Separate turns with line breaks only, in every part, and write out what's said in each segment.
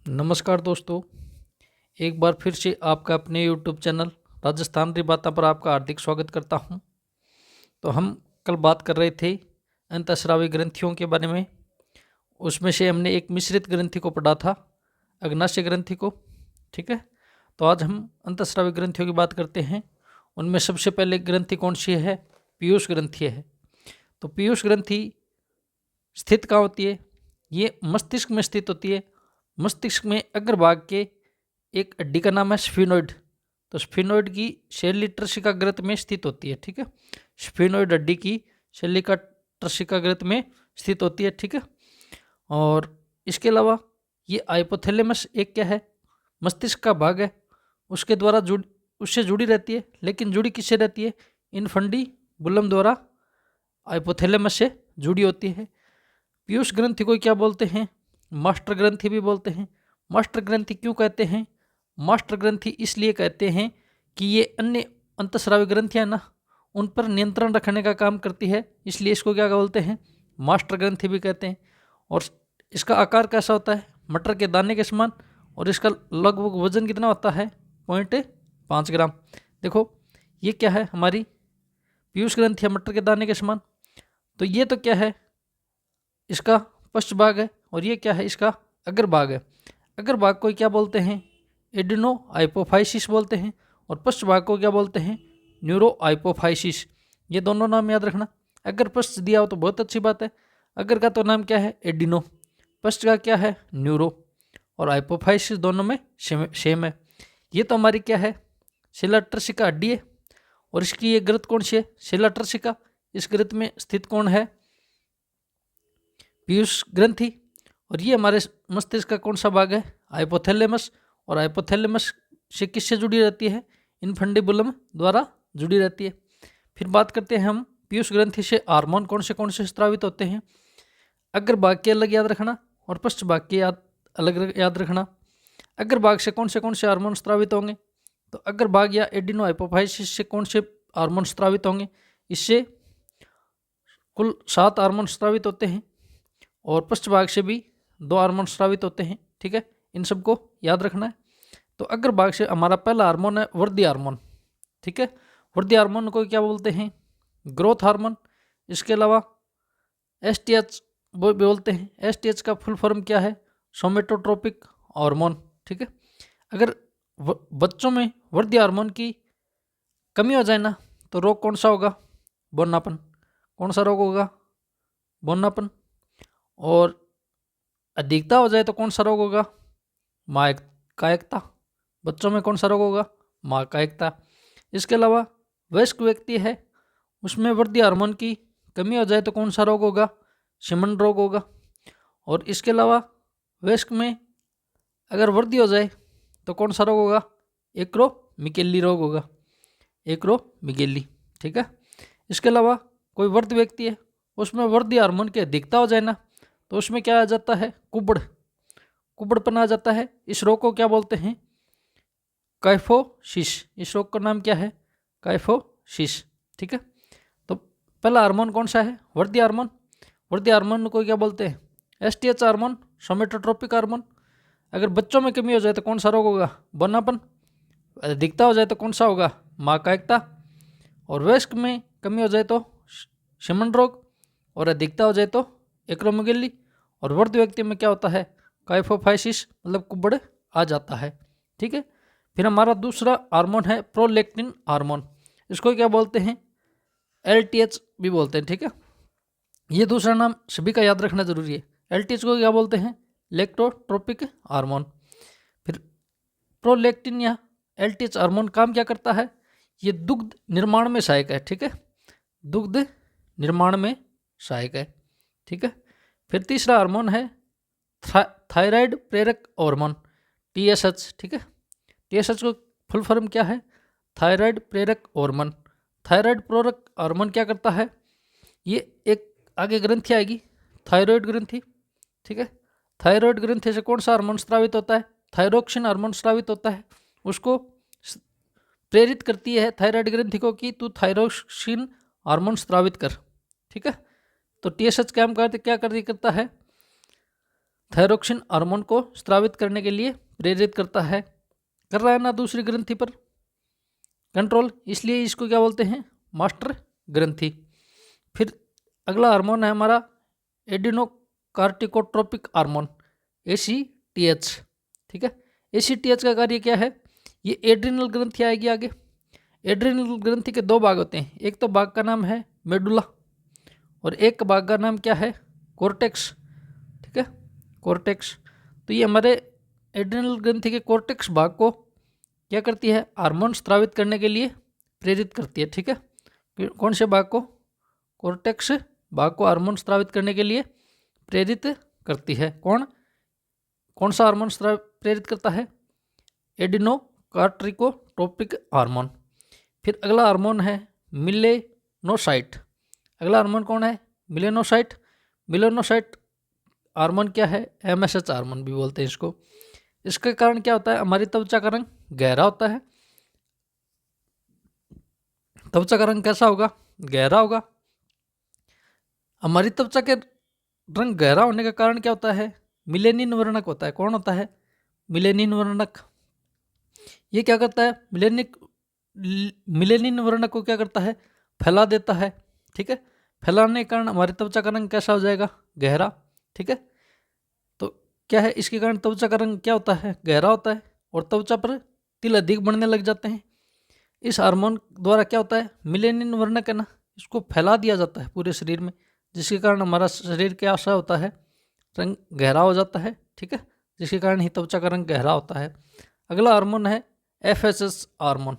नमस्कार दोस्तों, एक बार फिर से आपका अपने यूट्यूब चैनल राजस्थान री बातें पर आपका हार्दिक स्वागत करता हूं। तो हम कल बात कर रहे थे अंतःस्रावी ग्रंथियों के बारे में। उसमें से हमने एक मिश्रित ग्रंथि को पढ़ा था, अग्नाशय ग्रंथि को। ठीक है, तो आज हम अंतःस्रावी ग्रंथियों की बात करते हैं। उनमें सबसे पहले ग्रंथि कौन सी है? पीयूष ग्रंथि है। तो पीयूष ग्रंथि स्थित कहाँ होती है? ये मस्तिष्क में स्थित होती है। मस्तिष्क में अग्रभाग के एक हड्डी का नाम है स्फिनोइड। तो स्फिनोइड की शैली ट्रसिका ग्रंथ में स्थित होती है। ठीक है, स्फिनोइड हड्डी की शैली का ट्रसिका ग्रंथ में स्थित होती है। ठीक है, और इसके अलावा ये हाइपोथैलेमस एक क्या है? मस्तिष्क का भाग है, उसके द्वारा उससे जुड़ी रहती है। लेकिन जुड़ी किससे रहती है? इनफंडिबुलम द्वारा हाइपोथैलेमस से जुड़ी होती है। पीयूष ग्रंथि को क्या बोलते हैं? मास्टर ग्रंथि भी बोलते हैं। मास्टर ग्रंथि क्यों कहते हैं? मास्टर ग्रंथि इसलिए कहते हैं कि ये अन्य अंतःस्रावी ग्रंथियां ना, उन पर नियंत्रण रखने का काम करती है, इसलिए इसको क्या बोलते हैं? मास्टर ग्रंथि भी कहते हैं। और इसका आकार कैसा होता है? मटर के दाने के समान। और इसका लगभग वजन कितना होता है? 0.5 ग्राम। देखो, ये क्या है? हमारी पीयूष ग्रंथि है, मटर के दाने के समान। तो ये तो क्या है? इसका पश्च भाग है। और ये क्या है? इसका अग्रभाग है। अग्रभाग को क्या बोलते हैं? एडिनो हाइपोफाइसिस बोलते हैं। और पश्च भाग को क्या बोलते हैं? Neuro hypophysis. ये दोनों नाम याद रखना। अगर पश्च दिया हो तो बहुत अच्छी बात है। अगर का तो नाम क्या है? एडिनो। पश्च का क्या है? न्यूरो। और हाइपोफाइसिस दोनों में सेम है। ये तो हमारी क्या है? शिलाट्रसिका हड्डी है। और इसकी ये ग्रंथ कौन सी है? शिलाट्रसिका। इस ग्रंथ में स्थित कौन है? पीयूष ग्रंथि। और ये हमारे मस्तिष्क का कौन सा भाग है? हाइपोथैलेमस। और हाइपोथैलेमस से किससे जुड़ी रहती है? इनफंडिबुलम द्वारा जुड़ी रहती है। फिर बात करते हैं हम पीयूष ग्रंथि से हार्मोन कौन से स्रावित होते हैं। अग्रभाग के अलग याद रखना और पश्च भाग के अलग याद रखना। अग्रभाग से कौन से हार्मोन स्रावित होंगे? तो अग्रभाग या एडिनो हाइपोफाइसिस से कौन से हार्मोन स्रावित होंगे? इससे कुल 7 हार्मोन स्रावित होते हैं। और पश्च भाग से भी 2 हार्मोन स्रावित होते हैं। ठीक है, इन सबको याद रखना है। तो अग्रभाग से हमारा पहला हार्मोन है वृद्धि हार्मोन। ठीक है, वृद्धि हार्मोन को क्या बोलते हैं? Growth hormone. इसके अलावा एसटीएच बोलते हैं। एसटीएच का फुल फॉर्म क्या है? सोमेटोट्रोपिक हार्मोन। ठीक है, अगर बच्चों में वृद्धि हार्मोन की कमी हो जाए ना, तो रोग कौन सा होगा? बौनापन। कौन सा रोग होगा? बौनापन। और अधिकता हो जाए तो कौन सा रोग होगा? कायकता। बच्चों में कौन सा रोग होगा? कायकता। इसके अलावा वयस्क व्यक्ति है, उसमें वृद्धि हार्मोन की कमी हो जाए तो कौन सा रोग होगा? शिमन रोग होगा। और इसके अलावा वयस्क में अगर वृद्धि हो जाए तो कौन सा रोग होगा? एक्रोमिगेली रोग होगा। एक्रोमिगेली। ठीक है, इसके अलावा कोई वृद्ध व्यक्ति है, उसमें वृद्धि हार्मोन की अधिकता हो जाए ना, तो उसमें क्या आ जाता है? कुबड़पन आ जाता है। इस रोग को क्या बोलते हैं? काइफोसिस। इस रोग का नाम क्या है? काइफोसिस। ठीक है, तो पहला हार्मोन कौन सा है? वृद्धि हार्मोन। वृद्धि हार्मोन को क्या बोलते हैं? STH hormone, somatotropic hormone. अगर बच्चों में कमी हो जाए तो कौन सा रोग होगा? बौनापन। अधिकता हो जाए तो कौन सा होगा? कायकता। और वयस्क में कमी हो जाए तो शिमन रोग। और अधिकता हो जाए तो एक्रोमेगेली। और वृद्ध व्यक्ति में क्या होता है? काइफोफाइसिस, मतलब कुबड़ आ जाता है। ठीक है, फिर हमारा दूसरा हार्मोन है प्रोलैक्टिन हार्मोन। इसको क्या बोलते हैं? एलटीएच भी बोलते हैं। ठीक है, ये दूसरा नाम सभी का याद रखना जरूरी है। एलटीएच को क्या बोलते हैं? लेक्टोट्रोपिक हार्मोन। फिर प्रोलैक्टिन या एलटीएच हार्मोन काम क्या करता है? ये दुग्ध निर्माण में सहायक है। ठीक है, दुग्ध निर्माण में सहायक है। ठीक है, फिर तीसरा हार्मोन है थायराइड प्रेरक हार्मोन, टीएसएच। ठीक है, टीएसएच को फुल फॉर्म क्या है? थायराइड प्रेरक हार्मोन। थायराइड प्रेरक हार्मोन क्या करता है? ये एक आगे ग्रंथि आएगी, थायराइड ग्रंथि। ठीक है, थायराइड ग्रंथि से कौन सा हार्मोन स्रावित होता है? थायरोक्सिन हार्मोन स्रावित होता है। उसको प्रेरित करती है थायराइड ग्रंथि को कि तू थायरोक्सिन हार्मोन स्रावित कर। ठीक है, तो टीएसएच क्या करता है? थायरोक्सिन हार्मोन को स्रावित करने के लिए प्रेरित करता है। कर रहा है ना दूसरी ग्रंथि पर कंट्रोल, इसलिए इसको क्या बोलते हैं, मास्टर ग्रंथि। फिर अगला हार्मोन है हमारा एडिनोकार्टिकोट्रोपिक हार्मोन, ACTH। ठीक है, ACTH का कार्य क्या है, ये एड्रिनल ग्रंथि आएगी आगे। एड्रिनल ग्रंथि के दो भाग होते हैं, एक तो भाग का नाम है मेडुला और एक भाग का नाम क्या है, कोर्टेक्स। ठीक है, कोर्टेक्स। तो ये हमारे एड्रिनल ग्रंथि के कोर्टेक्स भाग को क्या करती है, हार्मोन स्रावित करने के लिए प्रेरित करती है। ठीक है, कौन से भाग को, कोर्टेक्स भाग को हार्मोन स्रावित करने के लिए प्रेरित करती है। कौन सा हार्मोन प्रेरित करता है, एडिनोकार्टिकोट्रोपिक हार्मोन। फिर अगला हार्मोन है मिलेनोसाइट। अगला हार्मोन कौन है, मिलेनोसाइट। मिलेनोसाइट हार्मोन क्या है, MSH हार्मोन भी बोलते हैं इसको। इसके कारण क्या होता है, हमारी त्वचा का रंग गहरा होता है। त्वचा का रंग कैसा होगा, गहरा होगा। हमारी त्वचा के रंग गहरा होने का कारण क्या होता है, मिलेनिन वर्णक होता है। कौन होता है, मिलेनिन वर्णक। ये क्या करता है, मिलेनिन वर्णक को क्या करता है, फैला देता है। ठीक है, फैलाने के कारण हमारी त्वचा का रंग कैसा हो जाएगा, गहरा। ठीक है, तो क्या है, इसके कारण त्वचा का रंग क्या होता है, गहरा होता है और त्वचा पर तिल अधिक बढ़ने लग जाते हैं। इस हार्मोन द्वारा क्या होता है, मिलेनिन वर्णक है ना, इसको फैला दिया जाता है पूरे शरीर में, जिसके कारण हमारा शरीर क्या आशा होता है, रंग गहरा हो जाता है। ठीक है, जिसके कारण ही त्वचा का रंग गहरा होता है। अगला हार्मोन है FSH हार्मोन।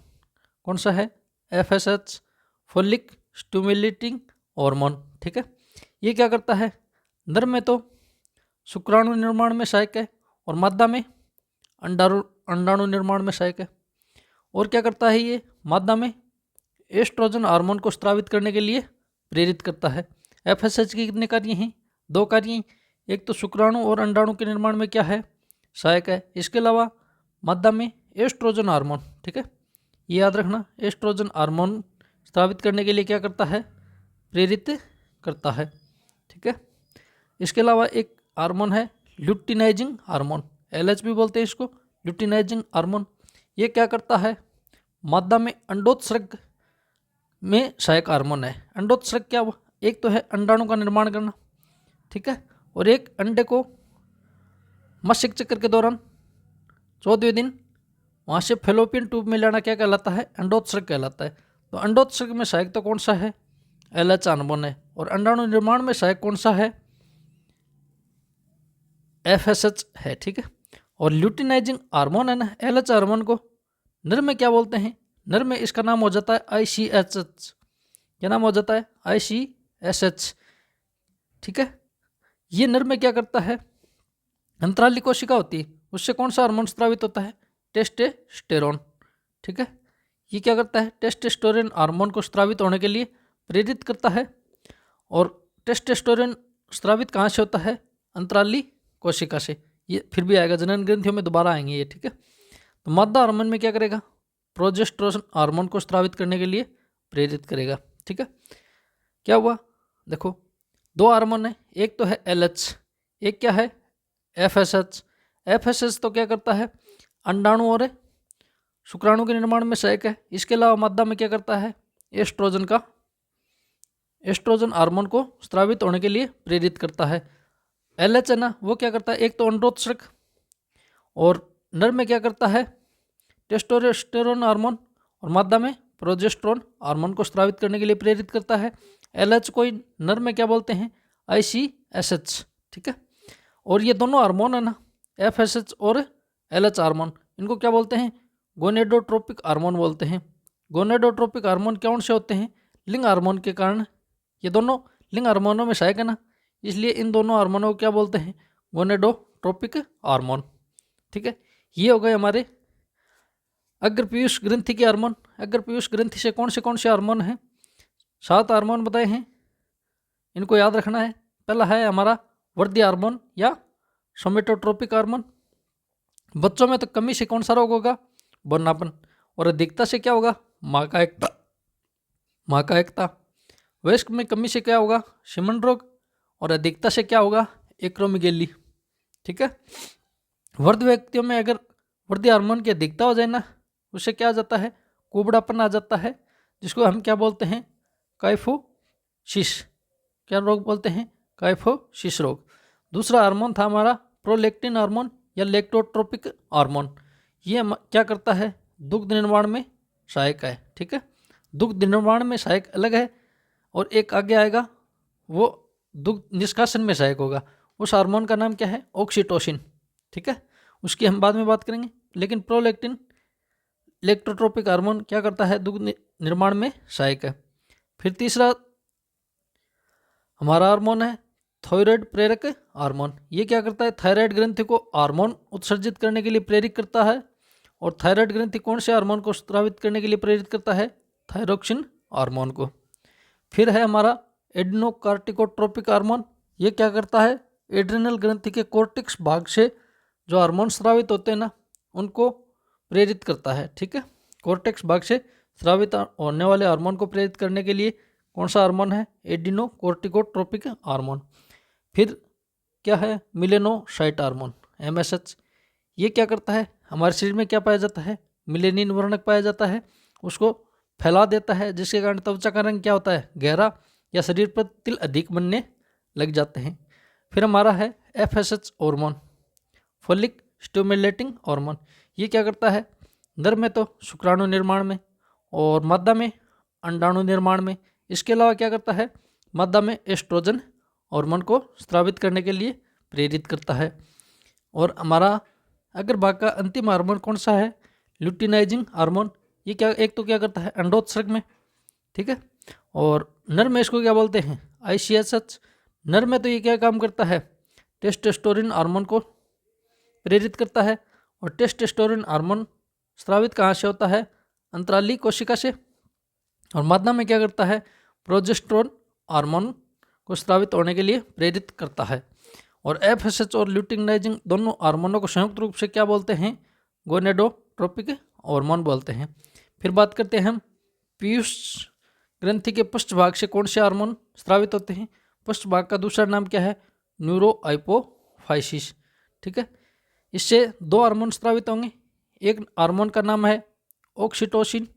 कौन सा है, FSH, फोलिक स्टिमुलेटिंग हार्मोन। ठीक है, ये क्या करता है, नर में तो शुक्राणु निर्माण में सहायक है और मादा में अंडाणु निर्माण में सहायक है। और क्या करता है, ये मादा में एस्ट्रोजन हार्मोन को स्रावित करने के लिए प्रेरित करता है। FSH के कितने कार्य हैं, दो कार्य हैं। एक तो शुक्राणु और अंडाणु के निर्माण में क्या है, सहायक है। इसके अलावा मादा में एस्ट्रोजन हार्मोन, ठीक है, ये याद रखना, एस्ट्रोजन हार्मोन स्रावित करने के लिए क्या करता है, प्रेरित करता है। ठीक है, इसके अलावा एक हार्मोन है ल्यूटिनाइजिंग हार्मोन, LH भी बोलते हैं इसको, ल्यूटिनाइजिंग हार्मोन। ये क्या करता है, मादा में अंडोत्सर्ग में सहायक हार्मोन है। अंडोत्सर्ग क्या हुआ, एक तो है अंडाणु का निर्माण करना, ठीक है, और एक अंडे को मासिक चक्र के दौरान 14वें दिन वहाँ से फेलोपियन ट्यूब में लाना क्या कहलाता है, अंडोत्सर्ग कहलाता है। तो अंडोत्सर्ग में सहायक तो कौन सा है, LH हार्मोन है। और अंडाणु निर्माण में सहायक कौन सा है, FSH है। ठीक है, और ल्यूटिनाइजिंग हार्मोन है ना, LH हार्मोन को नर में क्या बोलते हैं, नर में इसका नाम हो जाता है ICSH। क्या नाम हो जाता है, ICSH। ठीक है, ये नर में क्या करता है, अंतराली कोशिका होती है, उससे कौन सा हार्मोन स्रावित होता है, टेस्टोस्टेरोन। ठीक है, ये क्या करता है, टेस्टोस्टेरोन हार्मोन को स्रावित होने के लिए प्रेरित करता है। और टेस्टोस्टेरोन स्रावित कहाँ से होता है, अंतराली कोशिका से। ये फिर भी आएगा, जनन ग्रंथियों में दोबारा आएंगे ये। ठीक है, तो मादा हार्मोन में क्या करेगा, प्रोजेस्टेरोन हार्मोन को स्रावित करने के लिए प्रेरित करेगा। ठीक है, क्या हुआ, देखो दो हार्मोन है, एक तो है LH, एक क्या है, FSH। FSH तो क्या करता है, अंडाणु और शुक्राणु के निर्माण में सहायक है। इसके अलावा मादा में क्या करता है, एस्ट्रोजन हार्मोन को स्रावित होने के लिए प्रेरित करता है। LH है ना, वो क्या करता है, एक तो अंडोत्सर्ग, और नर में क्या करता है, टेस्टोस्टेरोन हार्मोन, और मादा में प्रोजेस्टेरोन हार्मोन को स्रावित करने के लिए प्रेरित करता है। LH को नर में क्या बोलते हैं, ICSH। ठीक है, और ये दोनों हार्मोन है ना, FSH और LH हार्मोन, इनको क्या बोलते हैं, गोनेडोट्रोपिक हार्मोन बोलते हैं। गोनेडोट्रोपिक हार्मोन कौन से होते हैं, लिंग हार्मोन के कारण, ये दोनों लिंग हार्मोनों में सहायक है ना, इसलिए इन दोनों हार्मोनों को क्या बोलते हैं, गोनेडोट्रोपिक हार्मोन। ठीक है, ये हो गए हमारे अग्रपीयूष ग्रंथि के हार्मोन। अग्रपीयूष ग्रंथि से कौन से हार्मोन हैं, 7 हार्मोन बताए हैं, इनको याद रखना है। पहला है हमारा वृद्धि हार्मोन या सोमेटोट्रोपिक हार्मोन। बच्चों में तो कमी से कौन सा रोग होगा, बन्नापन, और अधिकता से क्या होगा, माँ का एकता। वयस्क में कमी से क्या होगा, शिमन रोग, और अधिकता से क्या होगा, एक्रोमेगेली। ठीक है। वृद्ध व्यक्तियों में अगर वृद्धि हार्मोन की अधिकता हो जाए ना, उससे क्या आ जाता है, कुबड़ापन आ जाता है, जिसको हम क्या बोलते हैं, काइफोसिस। क्या रोग बोलते हैं, काइफोसिस रोग। दूसरा हार्मोन था हमारा प्रोलैक्टिन हार्मोन या लैक्टोट्रोपिक हार्मोन। ये क्या करता है, दुग्ध निर्माण में सहायक है। ठीक है, दुग्ध निर्माण में सहायक अलग है, और एक आगे आएगा वो दुग्ध निष्कासन में सहायक होगा। उस हार्मोन का नाम क्या है, ऑक्सीटोसिन। ठीक है, उसकी हम बाद में बात करेंगे। लेकिन प्रोलैक्टिन लैक्टोट्रोपिक हार्मोन क्या करता है, दुग्ध निर्माण में सहायक है। फिर तीसरा हमारा हार्मोन है थायराइड प्रेरक हार्मोन। ये क्या करता है, थायराइड ग्रंथि को हार्मोन उत्सर्जित करने के लिए प्रेरित करता है। और थायराइड ग्रंथि कौन से हार्मोन को स्रावित करने के लिए प्रेरित करता है, थायरोक्सिन हार्मोन को। फिर है हमारा एड्रेनोकार्टिकोट्रोपिक हार्मोन। ये क्या करता है, एड्रिनल ग्रंथि के कोर्टेक्स भाग से जो हार्मोन स्रावित होते हैं ना, उनको प्रेरित करता है। ठीक है, कोर्टेक्स भाग से स्रावित होने वाले हार्मोन को प्रेरित करने के लिए कौन सा हार्मोन है, एड्रेनोकार्टिकोट्रोपिक हार्मोन। फिर क्या है, मिलेनोसाइट हार्मोन, MSH। ये क्या करता है, हमारे शरीर में क्या पाया जाता है, मिलेनिन वर्णक पाया जाता है, उसको फैला देता है, जिसके कारण त्वचा का रंग क्या होता है, गहरा, या शरीर पर तिल अधिक बनने लग जाते हैं। फिर हमारा है FSH hormone, folic stimulating hormone. ये क्या करता है, नर में तो शुक्राणु निर्माण में, और मादा में अंडाणु निर्माण में। इसके अलावा क्या करता है, मादा में एस्ट्रोजन हार्मोन को स्रावित करने के लिए प्रेरित करता है। और हमारा अगर भाग का अंतिम हार्मोन कौन सा है, ल्यूटिनाइजिंग हार्मोन। ये क्या, एक तो क्या करता है अंडोत्सर्ग में, ठीक है, और नर में इसको क्या बोलते हैं, ICSH। नर में तो ये क्या काम करता है, टेस्टोस्टेरोन हार्मोन को प्रेरित करता है। और टेस्टोस्टेरोन हार्मोन स्रावित कहाँ से होता है, अंतराली कोशिका से। और मादा में क्या करता है, प्रोजेस्टेरोन हार्मोन को स्रावित होने के लिए प्रेरित करता है। और FSH और ल्यूटिनाइजिंग दोनों हार्मोनों को संयुक्त रूप से क्या बोलते हैं, गोनेडोट्रोपिक हार्मोन बोलते हैं। फिर बात करते हैं हम पीयूष ग्रंथि के पृष्ठ भाग से कौन से हार्मोन स्रावित होते हैं। पृष्ठ भाग का दूसरा नाम क्या है, न्यूरोहाइपोफाइसिस। ठीक है, इससे दो हार्मोन स्रावित होंगे। एक हार्मोन का नाम है ऑक्सीटोसिन,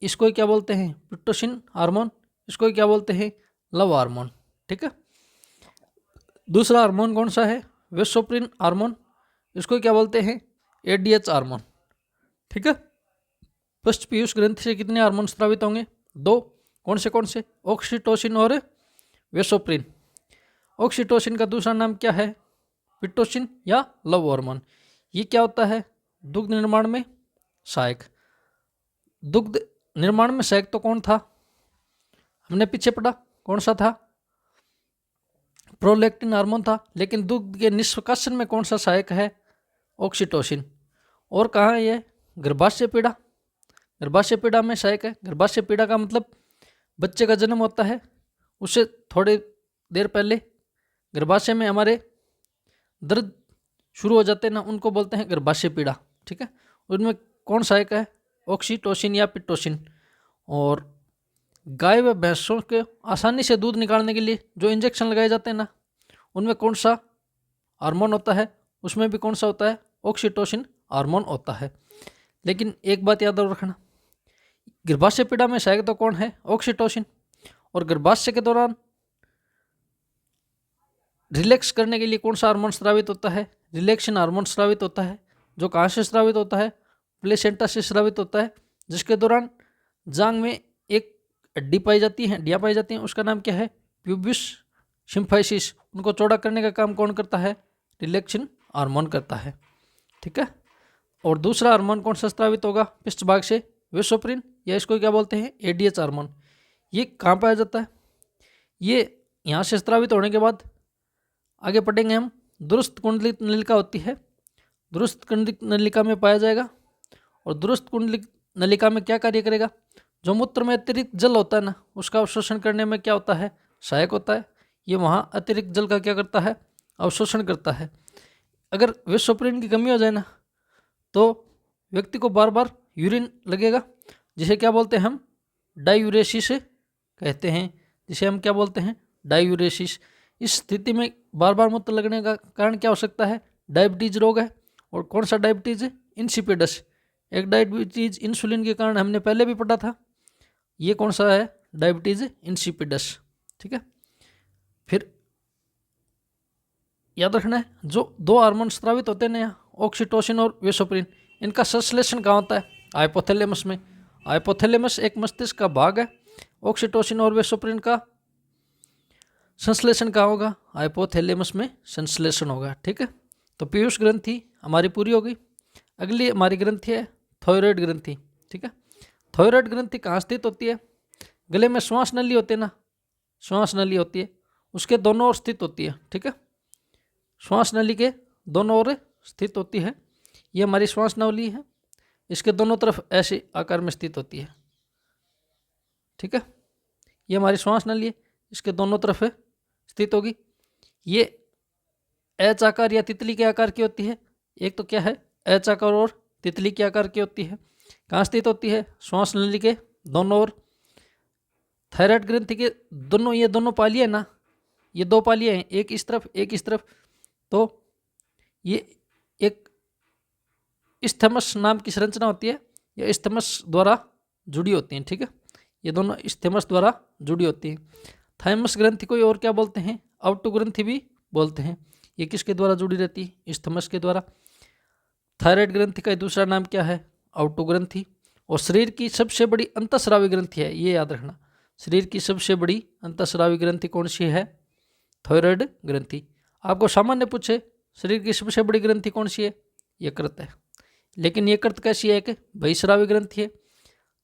इसको ही क्या बोलते हैं, पिट्टोसिन हार्मोन, इसको ही क्या बोलते हैं, लव हार्मोन। ठीक है, दूसरा हार्मोन कौन सा है, वेसोप्रिन हार्मोन, इसको क्या बोलते हैं, ADH हार्मोन। ठीक है, पृष्ठ पीयूष ग्रंथि से कितने हार्मोन स्रावित होंगे, दो। कौन से, ऑक्सीटोसिन और वेसोप्रिन। ऑक्सीटोसिन का दूसरा नाम क्या है, पिट्टोसिन या लव हार्मोन। ये क्या होता है, दुग्ध निर्माण में सहायक। दुग्ध निर्माण में सहायक तो कौन था, हमने पीछे पढ़ा, कौन सा था, प्रोलैक्टिन हार्मोन था। लेकिन दुग्ध के निष्कासन में कौन सा सहायक है, ऑक्सीटोसिन। और कहाँ है ये, गर्भाशय पीड़ा, गर्भाशय पीड़ा में सहायक है। गर्भाशय पीड़ा का मतलब बच्चे का जन्म होता है, उससे थोड़ी देर पहले गर्भाशय में हमारे दर्द शुरू हो जाते हैं ना, उनको बोलते हैं गर्भाशय पीड़ा। ठीक है, उनमें कौन सहायक है, ऑक्सीटोसिन या पिट्टोसिन। और गाय व भैंसों के आसानी से दूध निकालने के लिए जो इंजेक्शन लगाए जाते हैं ना, उनमें कौन सा हार्मोन होता है, उसमें भी कौन सा होता है, ऑक्सीटोसिन हार्मोन होता है। लेकिन एक बात याद रखना, गर्भाशय पीड़ा में सहायक तो कौन है, ऑक्सीटोसिन। और गर्भाशय के दौरान रिलैक्स करने के लिए कौन सा हार्मोन स्रावित होता है, रिलैक्सेशन हार्मोन स्रावित होता है, जो कहाँ से स्रावित होता है, प्लेसेंटा से स्रावित होता है। जिसके दौरान जांग में एक हड्डी पाई जाती है, हड्डियाँ पाई जाती हैं, उसका नाम क्या है, प्यूबिस सिम्फाइसिस। उनको चौड़ा करने का काम कौन करता है, रिलैक्सेशन हार्मोन करता है। ठीक है, और दूसरा हार्मोन कौन सा स्रावित होगा पृष्ठ भाग से, वेसोप्रिन, या इसको क्या बोलते हैं, ADH हार्मोन। ये कहाँ पाया जाता है, ये यहाँ से स्रावित होने के बाद आगे पढ़ेंगे हम, दुरुस्त कुंडलिक नलिका होती है, दुरुस्त कुंडलिक नलिका में पाया जाएगा। और दुरुस्त कुंडलिक नलिका में क्या कार्य करेगा, जो मूत्र में अतिरिक्त जल होता है ना, उसका अवशोषण करने में क्या होता है, सहायक होता है। ये वहाँ अतिरिक्त जल का क्या करता है, अवशोषण करता है। अगर वेसोप्रिन की कमी हो जाए ना, तो व्यक्ति को बार बार यूरिन लगेगा, जिसे क्या बोलते हैं हम, डायूरेसिस कहते हैं, जिसे हम क्या बोलते हैं, डायूरेसिस। इस स्थिति में बार बार मूत्र लगने का कारण क्या हो सकता है? डायबिटीज रोग है। और कौन सा डायबिटीज है? इंसिपिडस। एक डायबिटीज इंसुलिन के कारण हमने पहले भी पढ़ा था, ये कौन सा है? Diabetes insipidus. ठीक है, फिर याद रखना है जो दो हार्मोन स्रावित होते हैं ना, ऑक्सीटोसिन और वेसोप्रिन, इनका संश्लेषण कहाँ होता है? हाइपोथैलेमस में। हाइपोथैलेमस एक मस्तिष्क का भाग है। ऑक्सीटोसिन और वेसोप्रिन का संश्लेषण कहाँ होगा? हाइपोथैलेमस में संश्लेषण होगा। ठीक है, तो पीयूष ग्रंथि हमारी पूरी होगी। अगली हमारी ग्रंथि है थायराइड ग्रंथि। ठीक है, थायराइड ग्रंथि कहाँ स्थित होती है? गले में श्वास नली होती है ना, श्वास नली होती है, उसके दोनों ओर स्थित होती है। ठीक है, श्वास नली के दोनों ओर स्थित होती है। ये हमारी श्वास नली है, इसके दोनों तरफ ऐसे आकार में स्थित होती है। ठीक है, ये हमारी श्वास नली है, इसके दोनों तरफ स्थित होगी। ये एच आकार या तितली के आकार की होती है। एक तो क्या है? एच आकार और तितली के आकार की होती है। कहाँ स्थित होती है? श्वास नली के दोनों ओर। थायराइड ग्रंथि के दोनों, ये दोनों पालियाँ ना, ये दो पालियाँ हैं, एक इस तरफ एक इस तरफ, तो ये एक इस्थेमस नाम की संरचना होती है, ये इस्थेमस द्वारा जुड़ी होती हैं। ठीक है, ये दोनों इस्थेमस द्वारा जुड़ी होती हैं। थाइमस ग्रंथि को और क्या बोलते हैं? आउटो ग्रंथि भी बोलते हैं। ये किसके द्वारा जुड़ी रहती है? इस्थेमस के द्वारा। थायराइड ग्रंथि का दूसरा नाम क्या है? आउटो ग्रंथि। और शरीर की सबसे बड़ी अंतःस्रावी ग्रंथि है, ये याद रखना। शरीर की सबसे बड़ी अंतःस्रावी ग्रंथि कौन सी है? थायराइड ग्रंथि। आपको सामान्य पूछे शरीर की सबसे बड़ी ग्रंथि कौन सी है? यकृत है। लेकिन यकृत कैसी है? एक बहिस्रावी ग्रंथि है।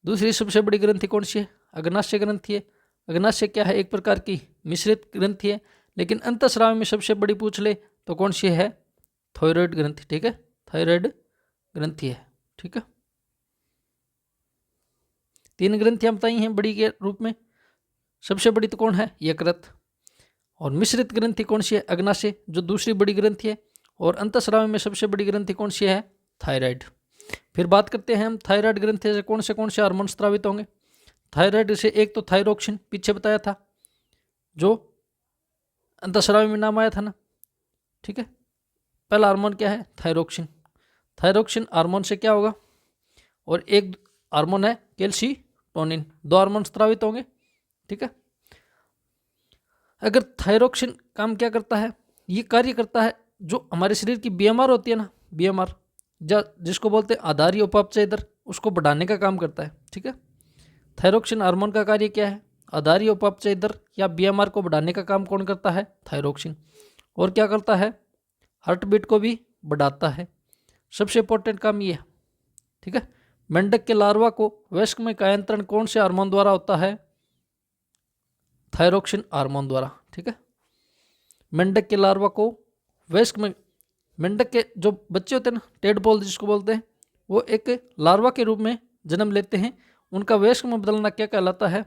दूसरी सबसे बड़ी ग्रंथि कौन सी है? अग्नाशय ग्रंथि है। अग्नाशय क्या है? एक प्रकार की मिश्रित ग्रंथि है। लेकिन अंतःस्रावी में सबसे बड़ी पूछ ले तो कौन सी है? थायराइड ग्रंथि। ठीक है, थायराइड ग्रंथि है। ठीक है, तीन ग्रंथियां बताई हैं बड़ी के रूप में। सबसे बड़ी तो कौन है? यकृत। और मिश्रित ग्रंथि कौन सी है? अग्नाशय, जो दूसरी बड़ी ग्रंथि है। और अंतःस्रावी में सबसे बड़ी ग्रंथि कौन सी है? थायराइड। फिर बात करते हैं हम थायराइड ग्रंथि से कौन से हार्मोन स्रावित होंगे। थायराइड से एक तो थायरोक्सिन, पीछे बताया था, जो अंतःस्रावी में नाम आया था ना। ठीक है, पहला हार्मोन क्या है? थायरोक्सिन। थायरोक्सिन हार्मोन से क्या होगा? और एक हार्मोन है कैल्सीटोनिन, दो हार्मोन स्रावित होंगे। ठीक है, अगर थायरोक्सिन काम क्या करता है? ये कार्य करता है जो हमारे शरीर की बीएमआर होती है ना, बीएमआर जिसको बोलते हैं आधारी उपापचय दर, उसको बढ़ाने का काम करता है। ठीक है, थायरोक्सिन हार्मोन का कार्य क्या है? आधारी उपापचय दर या बीएमआर को बढ़ाने का काम कौन करता है? थायरोक्सिन। और क्या करता है? हार्ट बीट को भी बढ़ाता है। सबसे इंपॉर्टेंट काम ये है। ठीक है, मेंढक के लार्वा को वयस्क में कायांतरण कौन से हार्मोन द्वारा होता है? थायरोक्सिन हार्मोन द्वारा। ठीक है, मेंढक के लार्वा को वयस्क में, मेंढक के जो बच्चे होते हैं ना, टेडपोल जिसको बोलते हैं, वो एक लार्वा के रूप में जन्म लेते हैं। उनका वयस्क में बदलना क्या कहलाता है?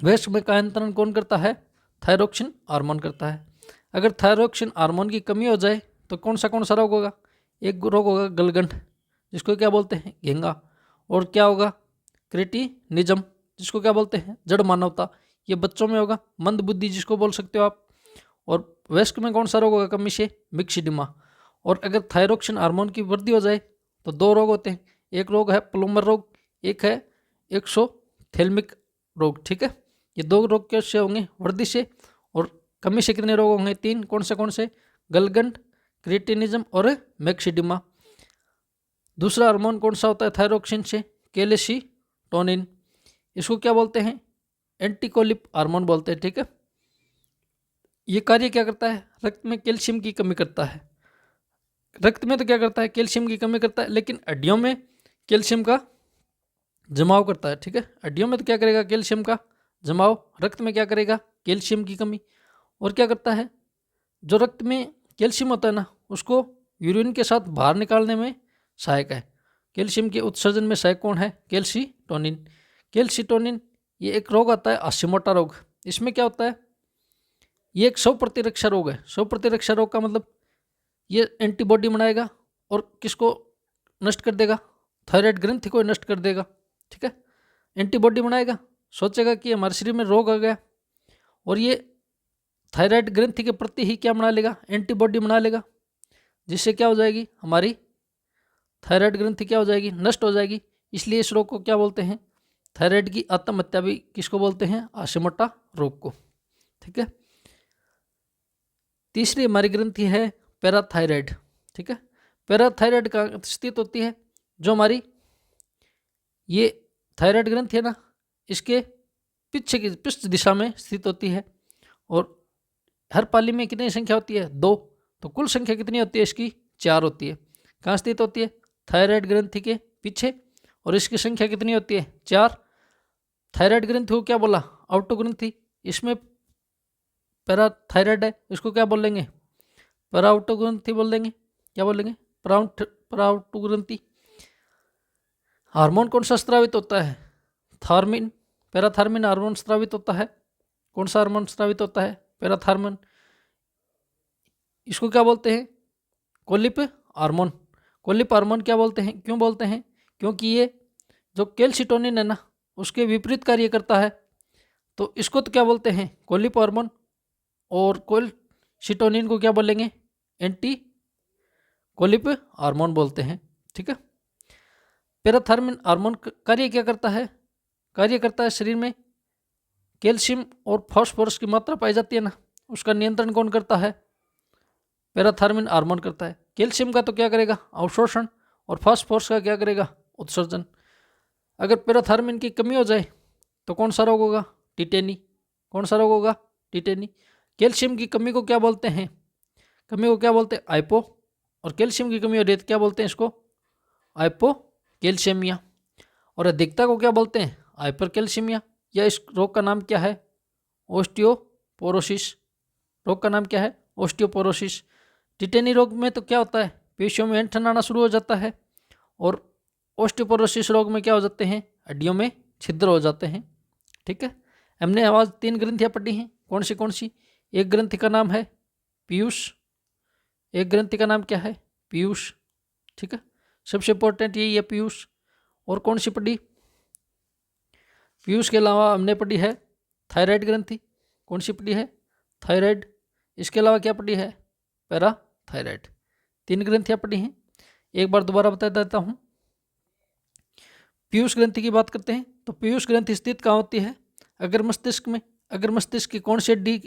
वयस्क में कायांतरण कौन करता है? थायरोक्सिन हार्मोन करता है। अगर थायरोक्सिन हार्मोन की कमी हो जाए तो कौन सा रोग होगा? एक रोग होगा गलगंड, जिसको क्या बोलते हैं? घेंगा। और क्या होगा? क्रेटिनिज्म, जिसको क्या बोलते हैं? जड़ मानवता। ये बच्चों में होगा। मंद बुद्धि जिसको बोल सकते हो आप। और वयस्क में कौन सा रोग होगा कमी से? मिक्सिडिमा। और अगर थायरोक्सिन हार्मोन की वृद्धि हो जाए तो दो रोग होते हैं। एक रोग है प्लूमर रोग, एक है एक्सोथेल्मिक रोग। ठीक है, ये दो रोग कैसे होंगे? वृद्धि से। और कमी से कितने रोग होंगे? तीन। कौन से? गलगंड, क्रेटिनिज्म और मैक्सिडिमा। दूसरा हार्मोन कौन सा होता है थायरोक्सिन से? कैल्सीटोनिन। इसको क्या बोलते हैं? एंटीकोलिप हार्मोन बोलते हैं। ठीक है, ये कार्य क्या करता है? रक्त में कैल्शियम की कमी करता है। रक्त में तो क्या करता है? कैल्शियम की कमी करता है, लेकिन हड्डियों में कैल्शियम का जमाव करता है। ठीक है, हड्डियों में तो क्या करेगा? कैल्शियम का जमाव। रक्त में क्या करेगा? कैल्शियम की कमी। और क्या करता है? जो रक्त में कैल्शियम होता है ना, उसको यूरिन के साथ बाहर निकालने में सहायक है। कैल्शियम के उत्सर्जन में सहायक कौन है? कैल्सीटोनिन। कैल्सीटोनिन ये एक रोग आता है हाशिमोटो रोग। इसमें क्या होता है? ये एक 100 प्रतिरक्षा रोग है। 100 प्रतिरक्षा रोग का मतलब ये एंटीबॉडी बनाएगा और किसको नष्ट कर देगा? थायराइड ग्रंथि को नष्ट कर देगा। ठीक है, एंटीबॉडी बनाएगा, सोचेगा कि हमारे शरीर में रोग आ गया। और ये थायराइड ग्रंथि के प्रति ही क्या बना लेगा, एंटीबॉडी बना लेगा, जिससे क्या हो जाएगी, हमारी थायराइड ग्रंथि क्या हो जाएगी, नष्ट हो जाएगी। इसलिए इस रोग को क्या बोलते हैं, थायराइड की आत्महत्या भी किसको बोलते हैं, हाशिमोटो रोग को। ठीक है। तीसरी हमारी ग्रंथि है पैराथायराइड। ठीक है। पैराथायराइड का स्थित होती है, जो हमारी ये थायराइड ग्रंथि है ना, इसके पीछे की पृष्ठ दिशा में स्थित होती है। और हर पाली में कितनी संख्या होती है, 2। तो कुल संख्या कितनी होती है इसकी, 4 होती है। कहाँ स्थित होती है, थायराइड ग्रंथि के पीछे, और इसकी संख्या कितनी होती है, 4। थायराइड ग्रंथि को क्या बोला, आउटो ग्रंथि। इसमें पैराथायराइड है, इसको क्या बोलेंगे, पैराउटो ग्रंथि बोल देंगे। क्या बोलेंगे, पैराउटो ग्रंथि। हार्मोन कौन सा स्रावित होता है, थार्मिन, पैराथार्मिन हार्मोन स्रावित होता है। कौन सा हार्मोन स्रावित होता है, पैराथार्मिन। इसको क्या बोलते हैं, कोलिप हार्मोन। कोलिप हार्मोन क्या बोलते हैं, क्यों बोलते हैं, क्योंकि ये जो कैल्सिटोनिन है ना, उसके विपरीत कार्य करता है। तो इसको तो क्या बोलते हैं, कोलिप हार्मोन। और कैल्सिटोनिन को क्या बोलेंगे, एंटी कोलिप हार्मोन बोलते हैं। ठीक है। पैराथार्मिन हार्मोन कार्य क्या करता है, कार्य करता है शरीर में कैल्शियम और फास्फोरस की मात्रा पाई जाती है ना, उसका नियंत्रण कौन करता है, पैराथार्मिन हार्मोन करता है। कैल्शियम का तो क्या करेगा, अवशोषण, और फास्फोरस का क्या करेगा, उत्सर्जन। अगर पैराथार्मिन की कमी हो जाए तो कौन सा रोग होगा, टिटेनी। कौन सा रोग होगा, टिटेनी। कैल्शियम की कमी को क्या बोलते हैं, कमी को क्या बोलते हैं, हाइपो। और कैल्शियम की कमी हो रही है तो क्या बोलते हैं इसको, हाइपो कैल्शियमिया। और अधिकता को क्या बोलते हैं, हाइपर कैल्शियमिया। या इस रोग का नाम क्या है, ओस्टियोपोरोसिस। रोग का नाम क्या है, ओस्टियोपोरोसिस। टिटेनी रोग में तो क्या होता है, पेशियों में ऐंठन आना शुरू हो जाता है। और ओस्टियोपोरोसिस रोग में क्या हो जाते हैं, हड्डियों में छिद्र हो जाते हैं। ठीक है। हमने आवाज़ 3 ग्रंथियाँ पढ़ी हैं, कौन सी। एक ग्रंथि का नाम है पीयूष, एक ग्रंथि का नाम क्या है, पीयूष। ठीक है। सबसे इंपॉर्टेंट यही है, पीयूष। और कौन सी पढ़ी, पीयूष के अलावा हमने पढ़ी है थायराइड ग्रंथि। कौन सी पढ़ी है, थायराइड। इसके अलावा क्या पढ़ी है, पैराथायराइड। 3 ग्रंथियाँ पढ़ी हैं। एक बार दोबारा बता देता हूँ। पीयूष ग्रंथि की बात करते हैं तो पीयूष ग्रंथि स्थित कहाँ होती है, अगर मस्तिष्क में। अगर मस्तिष्क की कौन सी हड्डी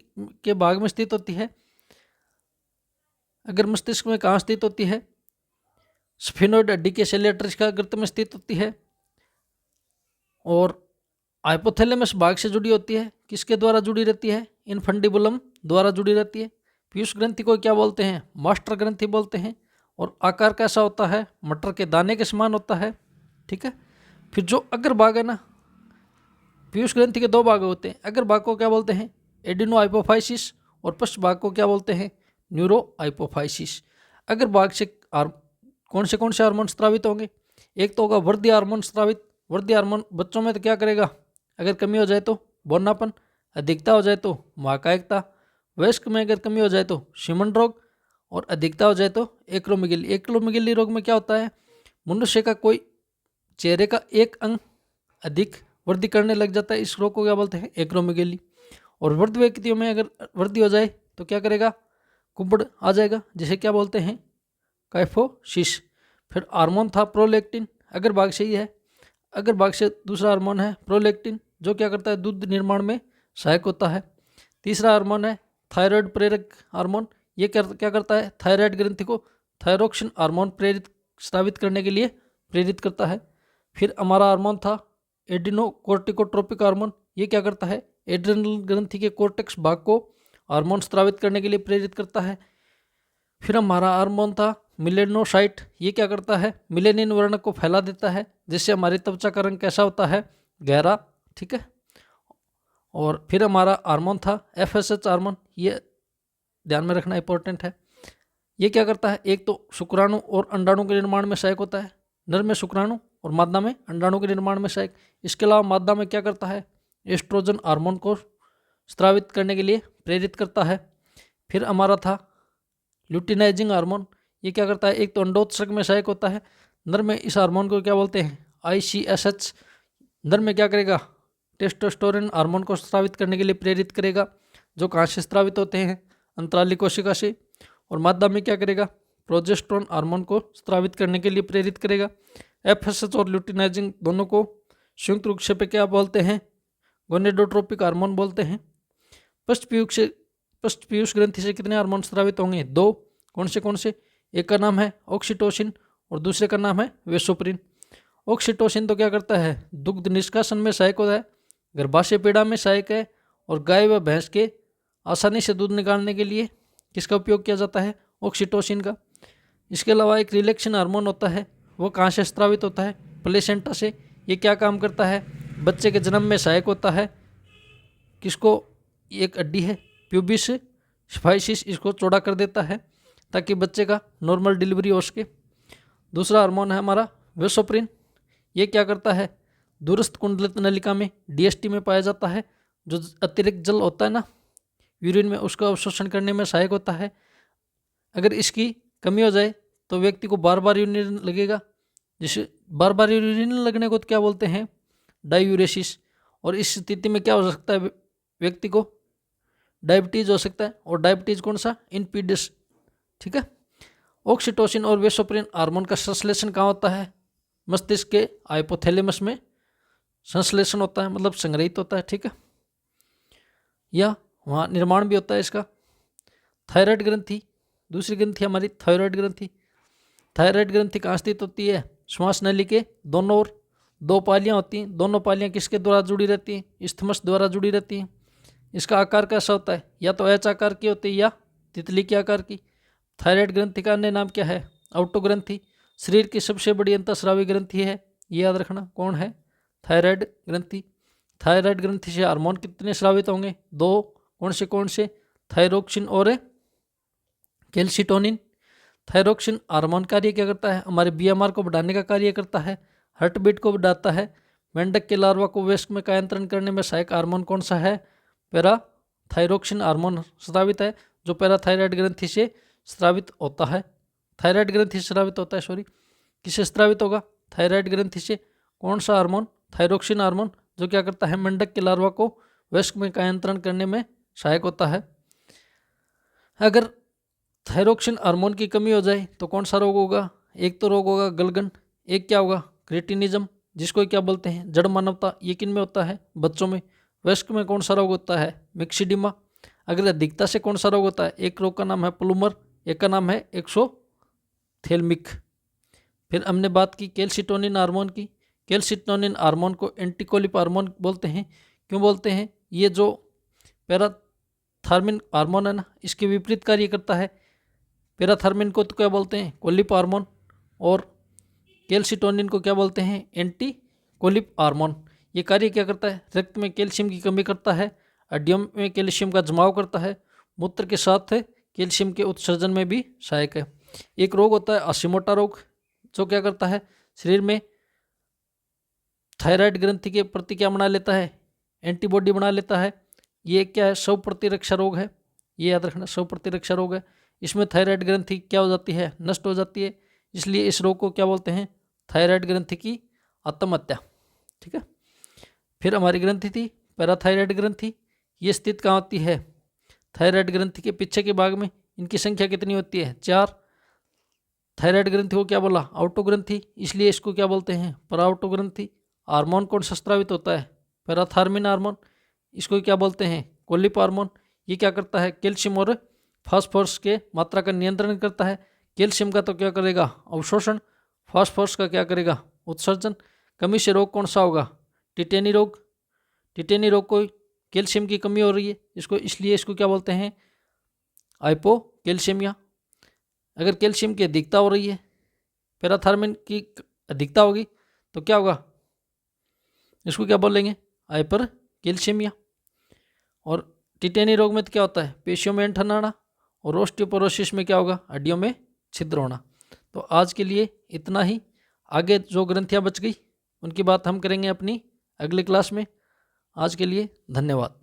के भाग में स्थित होती है, अगर मस्तिष्क में कहाँ स्थित होती है, स्फेनोइड हड्डी के सेलेटर्स का गर्त में स्थित होती है। और हाइपोथैलेमस भाग से जुड़ी होती है, किसके द्वारा जुड़ी रहती है, इनफंडिबुलम द्वारा जुड़ी रहती है। पीयूष ग्रंथि को क्या बोलते हैं, मास्टर ग्रंथि बोलते हैं। और आकार कैसा होता है, मटर के दाने के समान होता है। ठीक है। फिर जो अग्र भाग है ना, पीयूष ग्रंथि के 2 भाग होते हैं। अग्र भाग को क्या बोलते हैं, एडिनो हाइपोफाइसिस। और पश्च भाग को क्या बोलते हैं, न्यूरो हाइपोफाइसिस। अग्र भाग से कौन से हार्मोन स्रावित होंगे, एक तो होगा वृद्धि हार्मोन स्रावित। वृद्धि हार्मोन बच्चों में तो क्या करेगा, अगर कमी हो जाए तो बौनापन, अधिकता हो जाए तो महाकायिकता। वयस्क में अगर कमी हो जाए तो सीमन रोग, और अधिकता हो जाए तो एक्रोमेगेली। एक्रोमेगेली रोग में क्या होता है, मनुष्य का कोई चेहरे का एक अंग अधिक वृद्धि करने लग जाता है। इस रोग को क्या बोलते हैं, एक्रोमेगेली। और वृद्ध व्यक्तियों में अगर वृद्धि हो जाए तो क्या करेगा, कुबड़ आ जाएगा, जिसे क्या बोलते हैं, काइफोसिस। फिर हार्मोन था प्रोलैक्टिन, अगर भाग से ही है। अगर भाग से दूसरा हार्मोन है प्रोलैक्टिन, जो क्या करता है, दूध निर्माण में सहायक होता है। तीसरा हार्मोन है थायराइड प्रेरक हार्मोन। ये क्या करता है, थायराइड ग्रंथि को थायरोक्सिन हार्मोन प्रेरित स्रावित करने के लिए प्रेरित करता है। फिर हमारा हार्मोन था एडिनोकोर्टिकोट्रोपिक हार्मोन। ये क्या करता है, एड्रेनल ग्रंथि के कोर्टेक्स भाग को हार्मोन स्रावित करने के लिए प्रेरित करता है। फिर हमारा हार्मोन था मिलेनोसाइट। ये क्या करता है, मिलेनिन वर्ण को फैला देता है, जिससे हमारी त्वचा का रंग कैसा होता है, गहरा। ठीक है। और फिर हमारा हार्मोन था FSH हार्मोन। ये ध्यान में रखना इंपॉर्टेंट है। ये क्या करता है, एक तो शुक्राणु और अंडाणु के निर्माण में सहायक होता है। नर में शुक्राणु और मादा में अंडाणु के निर्माण में सहायक। इसके अलावा मादा में क्या करता है, एस्ट्रोजन हार्मोन को स्रावित करने के लिए प्रेरित करता है। फिर हमारा था ल्यूटिनाइजिंग हार्मोन। ये क्या करता है, एक तो अंडोत्सर्ग में सहायक होता है। नर में इस हार्मोन को क्या बोलते हैं, ICSH। नर में क्या करेगा, टेस्टोस्टेरोन हार्मोन को स्रावित करने के लिए प्रेरित करेगा, जो कहाँ से स्रावित होते हैं, अंतराली कोशिका से। और मादा में क्या करेगा, प्रोजेस्टेरोन हार्मोन को स्रावित करने के लिए प्रेरित करेगा। एफएसएच और ल्यूटिनाइजिंग दोनों को संयुक्त रूप से पे क्या बोलते हैं, गोनेडोट्रोपिक हार्मोन बोलते हैं। पृष्ठपीयूष ग्रंथि से कितने हार्मोन स्रावित होंगे, 2। कौन से? एक का नाम है ऑक्सीटोसिन और दूसरे का नाम है वेसोप्रिन। ऑक्सीटोसिन तो क्या करता है, दुग्ध निष्कासन में सहायक होता है, गर्भाशय पीड़ा में सहायक है, और गाय व भैंस के आसानी से दूध निकालने के लिए किसका उपयोग किया जाता है, ऑक्सीटोसिन का। इसके अलावा एक रिलैक्सेशन हार्मोन होता है, वो कहाँ से स्रावित होता है, प्लेसेंटा से। ये क्या काम करता है, बच्चे के जन्म में सहायक होता है। किसको, एक हड्डी है प्यूबिस स्पाइसिस, इसको चौड़ा कर देता है ताकि बच्चे का नॉर्मल डिलीवरी हो सके। दूसरा हार्मोन है हमारा वेसोप्रिन। ये क्या करता है, दूरस्थ कुंडलित नलिका में डीएसटी में पाया जाता है। जो अतिरिक्त जल होता है ना यूरिन में, उसका अवशोषण करने में सहायक होता है। अगर इसकी कमी हो जाए तो व्यक्ति को बार बार यूरिन लगेगा, जिसे बार बार यूरिन लगने को तो क्या बोलते हैं, डायूरेसिस। और इस स्थिति में क्या हो सकता है, व्यक्ति को डायबिटीज हो सकता है। और डायबिटीज कौन सा, इनपीडिस, ठीक है। ऑक्सीटोसिन और वेसोप्रिन हार्मोन का संश्लेषण कहाँ होता है, मस्तिष्क के हाइपोथैलेमस में संश्लेषण होता है, मतलब संग्रहित होता है, ठीक है, या वहाँ निर्माण भी होता है इसका। थायराइड ग्रंथि, दूसरी ग्रंथि हमारी थायराइड ग्रंथि। थायराइड ग्रंथि कहाँ स्थित होती है, श्वास नली के दोनों ओर 2 पालियाँ होती हैं। दोनों पालियाँ किसके द्वारा जुड़ी रहती हैं, इस्थमस द्वारा जुड़ी रहती हैं। इसका आकार कैसा होता है, या तो एच आकार की होती है या तितली के आकार की। थायराइड ग्रंथि का अन्य नाम क्या है, आउटो ग्रंथि। शरीर की सबसे बड़ी अंतःस्रावी ग्रंथि है, ये याद रखना, कौन है, थायराइड ग्रंथि। थायराइड ग्रंथि से हार्मोन कितने स्रावित होंगे, 2। कौन से, थायरोक्सिन और कैल्सिटोनिन। थायरोक्सिन हार्मोन कार्य क्या करता है, हमारे बीएमआर को बढ़ाने का कार्य करता है, हार्ट बीट को बढ़ाता है। मेंढक के लार्वा को वयस्क में कायांतरण करने में सहायक हार्मोन कौन सा है, पैराथायरोक्सिन हार्मोन स्रावित है, जो पैराथायराइड ग्रंथि से स्रावित होता है। थायराइड ग्रंथि से स्रावित होता है, सॉरी, किससे स्रावित होगा, थायराइड ग्रंथि से। कौन सा हार्मोन, थायरोक्सिन हार्मोन, जो क्या करता है, मेंढक के लार्वा को वयस्क में कायांतरण करने में सहायक होता है। अगर थायरोक्सिन हार्मोन की कमी हो जाए तो कौन सा रोग होगा, एक तो रोग होगा गलगन, एक क्या होगा, क्रेटिनिज्म, जिसको क्या बोलते हैं, जड़ मानवता। ये किन में होता है, बच्चों में। वयस्क में कौन सा रोग होता है, मिक्सिडिमा। अगर अधिकता से कौन सा रोग होता है, एक रोग का नाम है प्लूमर, एक का नाम है एक्सोथेल्मिक। फिर हमने बात की कैल्सिटोनिन हार्मोन की। कैल्सिटोनिन हार्मोन को एंटीकोलिप हार्मोन बोलते हैं। क्यों बोलते हैं, ये जो पैराथार्मिन हार्मोन है ना, इसके विपरीत कार्य करता है। पैराथार्मिन को तो क्या बोलते हैं, कोलिप हार्मोन, और कैल्सिटोनिन को क्या बोलते हैं, एंटी कोलिप हार्मोन। ये कार्य क्या करता है, रक्त में कैल्शियम की कमी करता है, हड्डियों में कैल्शियम का जमाव करता है, मूत्र के साथ कैल्शियम के उत्सर्जन में भी सहायक है। एक रोग होता है हाशिमोटो रोग, जो क्या करता है, शरीर में थायराइड ग्रंथि के प्रति क्या बना लेता है, एंटीबॉडी बना लेता है। ये क्या है, स्व प्रतिरक्षा रोग है, ये याद रखना, स्व प्रतिरक्षा रोग है। इसमें थायराइड ग्रंथि क्या हो जाती है, नष्ट हो जाती है, इसलिए इस रोग को क्या बोलते हैं, थायराइड ग्रंथि की आत्महत्या, ठीक है। फिर हमारी ग्रंथि थी पैराथायराइड ग्रंथि। ये स्थित कहाँ होती है, थायराइड ग्रंथि के पीछे के भाग में। इनकी संख्या कितनी होती है, 4। थायराइड ग्रंथि को क्या बोला, आउटो ग्रंथि, इसलिए इसको क्या बोलते हैं, पराउटो ग्रंथि। हार्मोन कौन सा स्रावित होता है, पैराथार्मिन हार्मोन, इसको क्या बोलते हैं, कोलिप हार्मोन। ये क्या करता है, कैल्शियम और फास्फोरस के मात्रा का नियंत्रण करता है। कैल्शियम का तो क्या करेगा, अवशोषण, फास्फोरस का क्या करेगा, उत्सर्जन। कमी से रोग कौन सा होगा, टिटेनी रोग। टिटेनी रोग को कैल्शियम की कमी हो रही है, इसलिए इसको क्या बोलते हैं, हाइपोकैल्शियमिया। अगर कैल्शियम की अधिकता हो रही है, पैराथार्मिन की अधिकता होगी, तो क्या होगा, इसको क्या बोलेंगे, हाइपर कैल्शियमिया। और टिटेनी रोग में तो क्या होता है, पेशियों में ऐंठन आना, और ऑस्टियोपोरोसिस में क्या होगा, हड्डियों में छिद्र होना। तो आज के लिए इतना ही। आगे जो ग्रंथियाँ बच गई उनकी बात हम करेंगे अपनी अगली क्लास में। आज के लिए धन्यवाद।